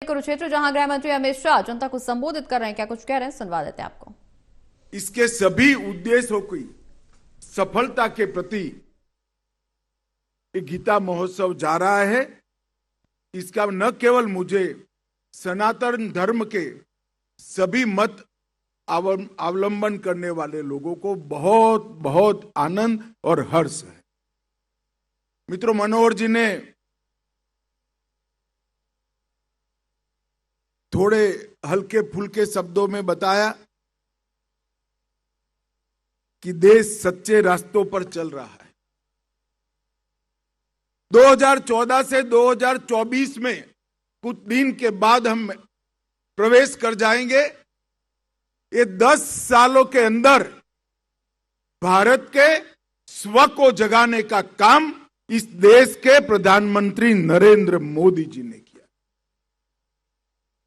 कुरुक्षेत्र, जहां गृह मंत्री अमित शाह जनता को संबोधित कर रहे हैं। क्या कुछ कह रहे हैं, सुनवा देते हैं आपको। इसके सभी उद्देश्यों की सफलता के प्रति गीता महोत्सव जा रहा है। इसका न केवल मुझे सनातन धर्म के सभी मत अवलंबन करने वाले लोगों को बहुत बहुत आनंद और हर्ष है। मित्रों, मनोहर जी ने थोड़े हल्के फुल्के शब्दों में बताया कि देश सच्चे रास्तों पर चल रहा है। 2014 से 2024 में कुछ दिन के बाद हम प्रवेश कर जाएंगे। ये 10 सालों के अंदर भारत के स्व को जगाने का काम इस देश के प्रधानमंत्री नरेंद्र मोदी जी ने किया।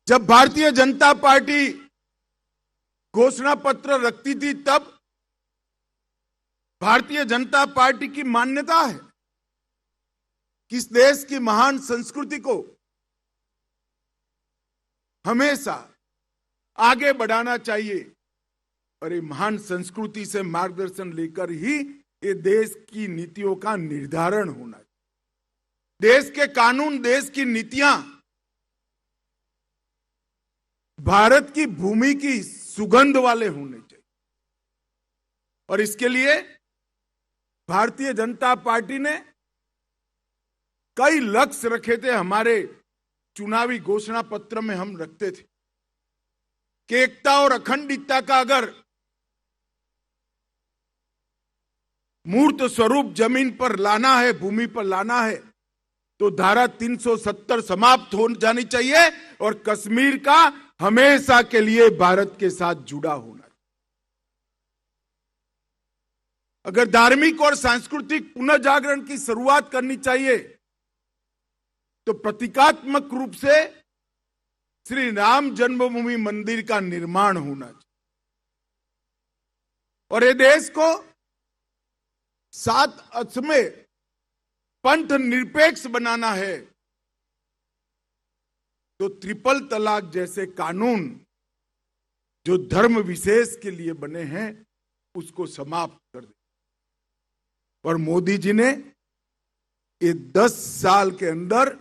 जब भारतीय जनता पार्टी घोषणा पत्र रखती थी, तब भारतीय जनता पार्टी की मान्यता है कि इस देश की महान संस्कृति को हमेशा आगे बढ़ाना चाहिए और ये महान संस्कृति से मार्गदर्शन लेकर ही ये देश की नीतियों का निर्धारण होना चाहिए। देश के कानून, देश की नीतियां भारत की भूमि की सुगंध वाले होने चाहिए और इसके लिए भारतीय जनता पार्टी ने कई लक्ष्य रखे थे। हमारे चुनावी घोषणा पत्र में हम रखते थे कि एकता और अखंडता का अगर मूर्त स्वरूप जमीन पर लाना है, भूमि पर लाना है, तो धारा 370 समाप्त हो जानी चाहिए और कश्मीर का हमेशा के लिए भारत के साथ जुड़ा होना। अगर धार्मिक और सांस्कृतिक पुनर्जागरण की शुरुआत करनी चाहिए तो प्रतीकात्मक रूप से श्री राम जन्मभूमि मंदिर का निर्माण होना चाहिए और ये देश को 7 अक्षमें पंथ निरपेक्ष बनाना है तो ट्रिपल तलाक जैसे कानून जो धर्म विशेष के लिए बने हैं उसको समाप्त कर दे। और मोदी जी ने ये 10 साल के अंदर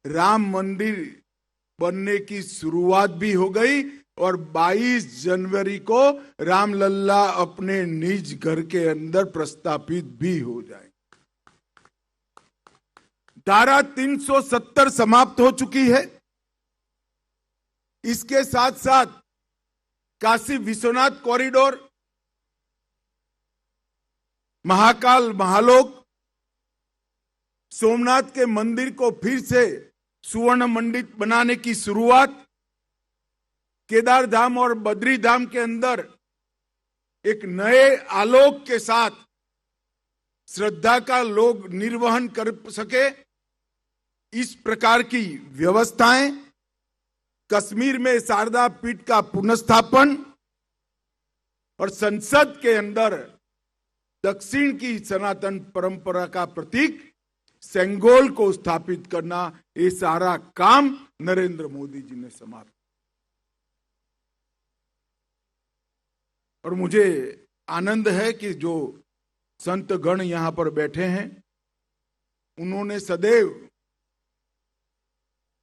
राम मंदिर बनने की शुरुआत भी हो गई और 22 जनवरी को रामलल्ला अपने निज घर के अंदर प्रस्थापित भी हो जाए। धारा 370 समाप्त हो चुकी है। इसके साथ साथ काशी विश्वनाथ कॉरिडोर, महाकाल महालोक, सोमनाथ के मंदिर को फिर से सुवर्ण मंडित बनाने की शुरुआत, केदार धाम और बद्री धाम के अंदर एक नए आलोक के साथ श्रद्धा का लोग निर्वहन कर सके, इस प्रकार की व्यवस्थाएं, कश्मीर में शारदा पीठ का पुनर्स्थापन और संसद के अंदर दक्षिण की सनातन परंपरा का प्रतीक सेंगोल को स्थापित करना, ये सारा काम नरेंद्र मोदी जी ने समाप्त। और मुझे आनंद है कि जो संत गण यहां पर बैठे हैं, उन्होंने सदैव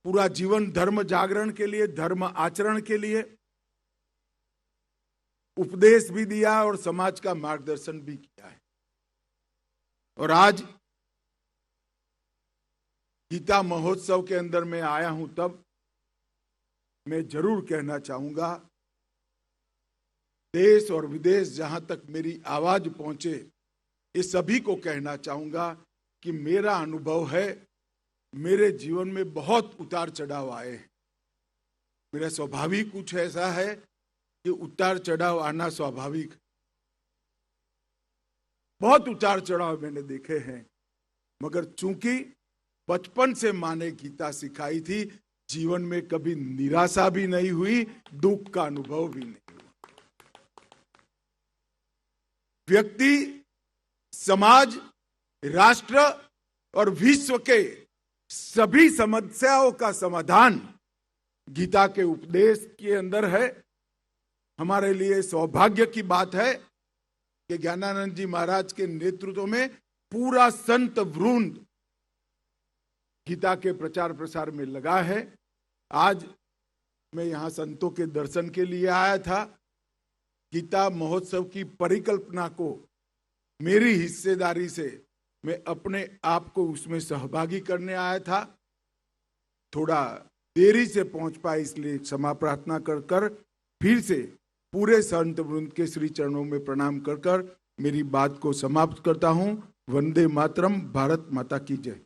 पूरा जीवन धर्म जागरण के लिए, धर्म आचरण के लिए उपदेश भी दिया और समाज का मार्गदर्शन भी किया है। और आज गीता महोत्सव के अंदर मैं आया हूं, तब मैं जरूर कहना चाहूंगा, देश और विदेश जहां तक मेरी आवाज पहुंचे, ये सभी को कहना चाहूंगा कि मेरा अनुभव है, मेरे जीवन में बहुत उतार चढ़ाव आए हैं। मेरा स्वाभाविक कुछ ऐसा है कि उतार चढ़ाव आना स्वाभाविक। बहुत उतार चढ़ाव मैंने देखे हैं, मगर चूंकि बचपन से माँ ने गीता सिखाई थी, जीवन में कभी निराशा भी नहीं हुई, दुख का अनुभव भी नहीं हुआ। व्यक्ति, समाज, राष्ट्र और विश्व के सभी समस्याओं का समाधान गीता के उपदेश के अंदर है। हमारे लिए सौभाग्य की बात है कि ज्ञानानंद जी महाराज के नेतृत्व में पूरा संत वृंद गीता के प्रचार प्रसार में लगा है। आज मैं यहां संतों के दर्शन के लिए आया था। गीता महोत्सव की परिकल्पना को मेरी हिस्सेदारी से मैं अपने आप को उसमें सहभागी करने आया था। थोड़ा देरी से पहुंच पाया, इसलिए क्षमा प्रार्थना कर फिर से पूरे संत वृंद के श्री चरणों में प्रणाम कर मेरी बात को समाप्त करता हूं। वंदे मातरम। भारत माता की जय।